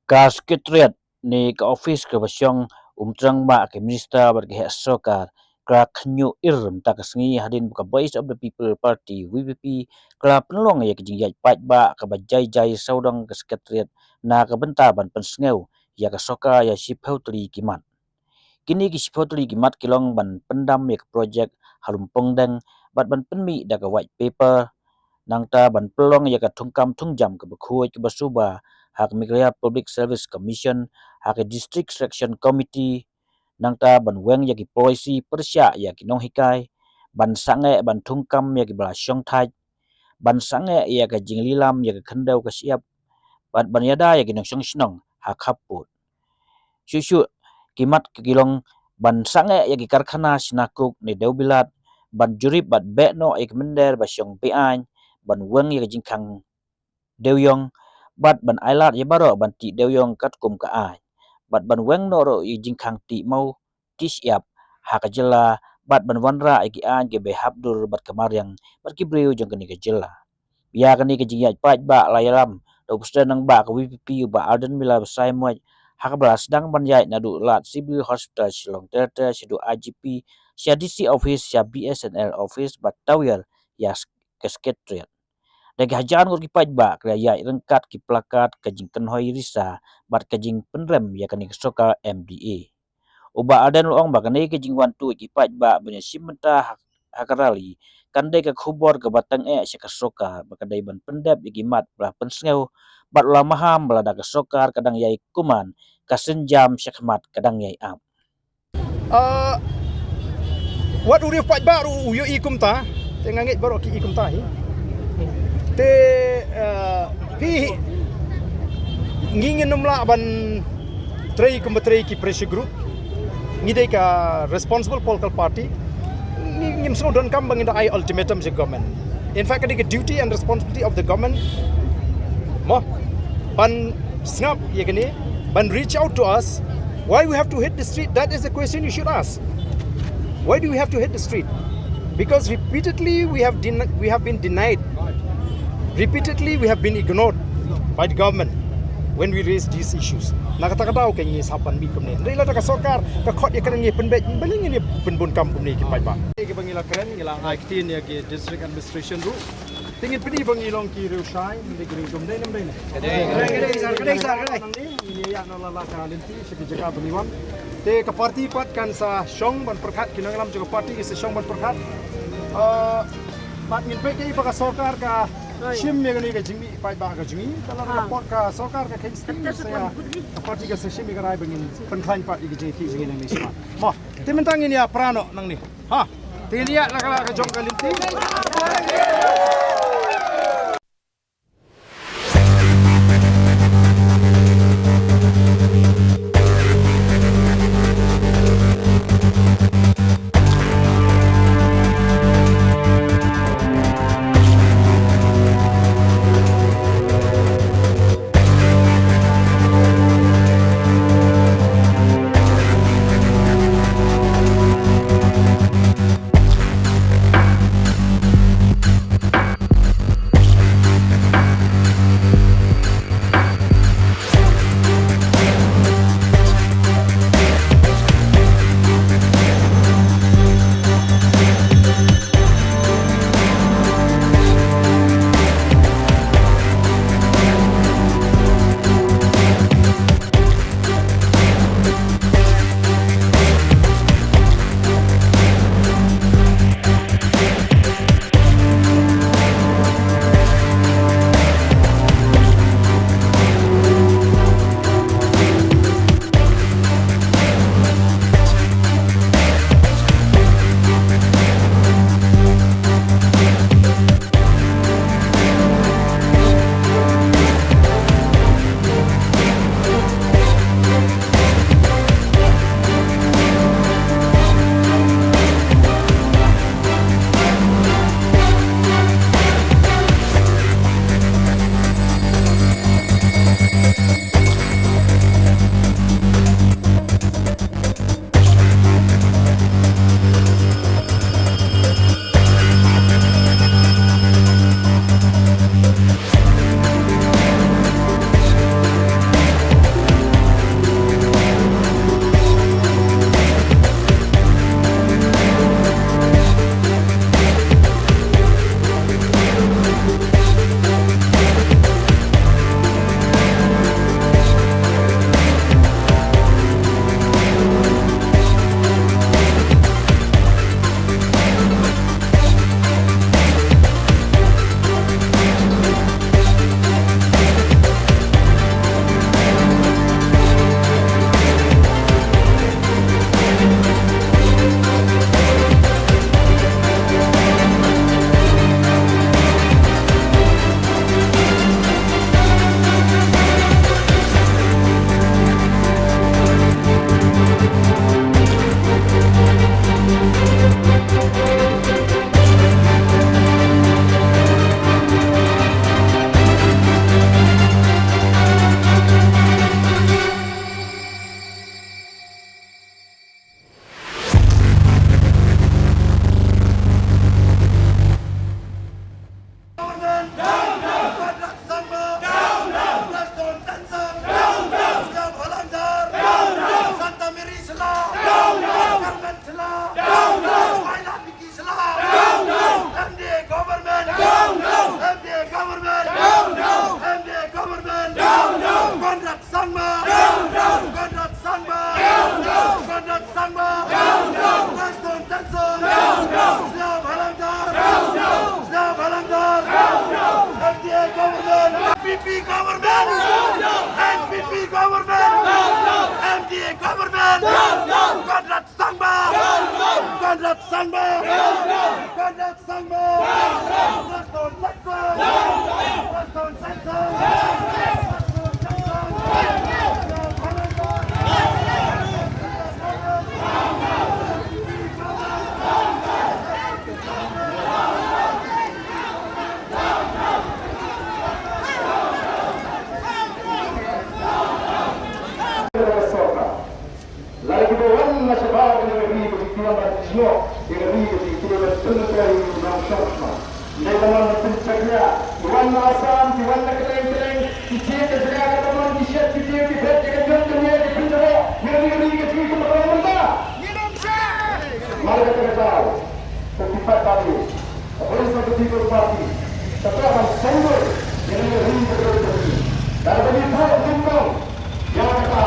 Ka Secretariat ni ka office ka basyong umtrang ba ke minister bar ke sokar ka Khynniuh irm ta kasengi hadin ka Voice of the People Party VPP ka penlong ya kijing ya pat ba ka bajai jai saudang ka Secretariat na ka benta ban pensengeu ya ka soka ya shipau tuli kimat kini ki shipau tuli kimat kilong ban pendam ya ka project halum pongdeng bat ban penmi da ka white paper nang ta ban pelong ya ka thungkam thungjam ka bakhuai ka basuba hak Migraya Public Service Commission hak District Selection Committee nang ta ban weng ya ki policy persya ya ki nong hikai ban sange ban thungkam ya ki bala syong thai ban sange ya ka jinglilam ya ka khandau ka siap ban yada ya ki nong syong snong hak haput syusyu kimat ki kilong ban sange ya ki karkhana sinakuk ni deubilat ban jurip bat bekno ik mender ba syong pian ban weng ya ka jingkhang dewyong bat ban ailat ye baro ban ti dewyong kat kum ka ai bat ban weng no ro i jingkhang ti mau ti siap ha ka jela bat ban wanra i ki an ke be habdur bat kamaryang bat ki breu jong kani ka jela ya kani ka jingyat pat ba layaram do pusta nang ba ka VPP ba arden mila sai mo ha ka bra sedang ban yai na du lat civil hospital shillong ter sidu IGP sia DC office sia BSNL office bat tawyer ya ke Secretariat Dagi hajan ko ki pajba kaya ya rengkat ki plakat kajing kenhoi risa bat kajing penrem ya kani soka MDA. Uba adan loong ba kani kajing wantu ki pajba banya simenta hakarali kandai ka khubor ke batang sya ka soka bakadai ban pendap ki mat belah pensengeu bat la maham bala da ka sokar kadang yai kuman kasenjam syakmat kadang yai am. Uh, what uri pat baru uyo ikum ta tengangit baru ki ikum ta te pi ngingin numla ban trei kumbatrei ki pressure group ngidai ka responsible political party ngim so don kam bangin ai ultimatum je government in fact the duty and responsibility of the government mo ban snap ye gani ban reach out to us why we have to hit the street. That is the question you should ask. Why do we have to hit the street? Because repeatedly we have been denied. Repeatedly we have been ignored by the government when we raise these issues. Nakata-kata kay ni sapan mi kumne. Rila ta ka sokar ka khot ya kan ni penbet beling ni penbun kampung ni ki pai ba. Ki bangila kren ngila IT ni ki district administration ru. Tingin pedi bangilong ki ru shai ni gring kumne namdai ni. Kadai sar. Ini ya nolala ka linti segi jaga beniwan. Te ka parti pat kan sa syong ban perkhat kinangalam juga parti ki sa syong ban perkhat. Pat min pe ki ba ka sokar ka Shim yang ni kajimi pai bah kajimi kalau report ka sokar ka kenstin saya parti ka shim ka rai bangin penklan part di kajimi singin ni semua mo timentang ini ya prano nang ni ha tini ya la ka jong ka linti NPP government! NPP government! MDA government! Konrad Sangma! Konrad Sangma! Konrad Sangma! Western sector! Western sector! Lagi bawang nasabah dengan negeri berikutnya semua dengan negeri berikutnya bertentang dengan syarafah. Dalam pencaknya, Tuhan Asam, Tuhan Keleng-Keleng, Icik Kesegaran Teman, Isyat Icik, Dibet, Dengan Jomnya, Dipindawa, dengan negeri kecil ke Pertama. Mari kita tahu, keempat tadi, oleh satu tiga parti, setelah sumber dengan negeri berikutnya. Dan begitu bimbang, yang kata,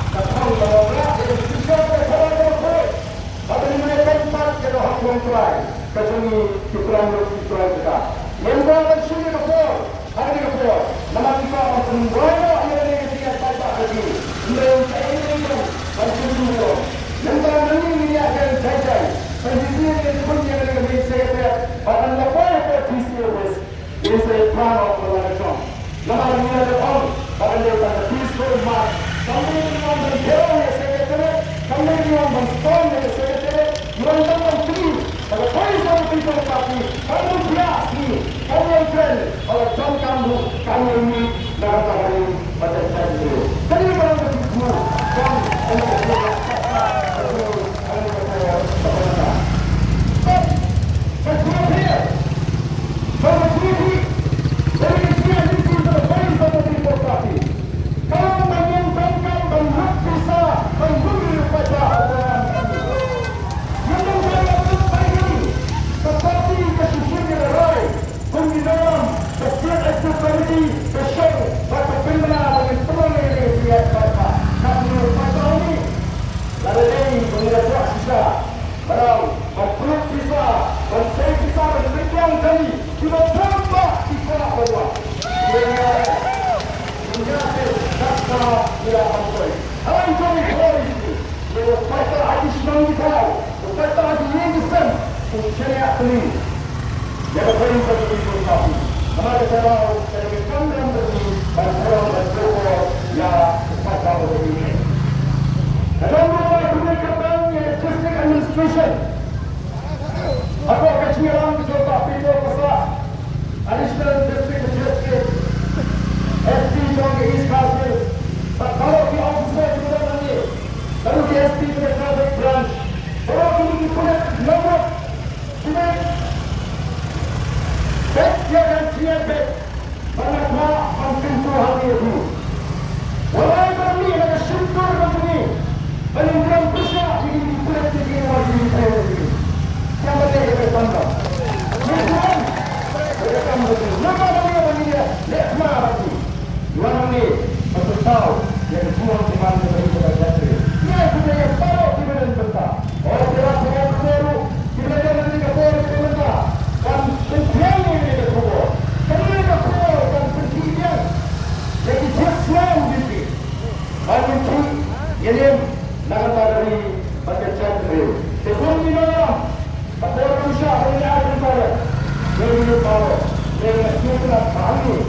Katang bahawa dengan sisa kesabaran berkuat, pada mereka tempat kita hak mengkurai, kecuali kekurangan kita. Yang berada sini kepor, hari ini kepor, nama kita akan membawa yang ini kita tak lagi. Mereka ini macam dulu. Yang berada ini akan jajai. Pendidikan yang pun yang dengan Secretariat, pada lepas itu TCOS, ini saya plan of the nama ini ada orang, pada lepas peaceful march. Sampai dengan berjaya Secretariat, sampai dengan berstone dengan Secretariat, mereka menteri, pada polis yang people party, kami bias ni, kami yang friend, oleh John Kambu, kami ini dalam tahun ini pada saat ini. Jadi kalau begitu, aku akan cenderung ke Jawa Pintu Pasar, Additional District Magistrate, SP John East Castle, kalau di officer di mana ni, lalu di SP di Traffic Branch, kalau ini dipunyai nomor, kita beg dia dan dia beg, banyak mak pintu hari itu. Walau kami ada syukur kami, paling kurang besar ini dipunyai di wajib ini. Yang penting kita tangkap. Tuhan, kita tangkap. Nama dia, lihat lagi. Dua ni, betul tahu yang semua di mana kita jadi. Dia sudah yang tahu di mana kita. Orang jelas orang baru, kita jangan tinggal boleh kita. Dan sentiasa ini kita kuat. Kalau kita kuat dan pergian, jadi Islam jadi. Bagi ini nak dari baca cakap. Sebelum di dalam. Pada manusia yang ada pada, dia tahu, dia sudah tahu.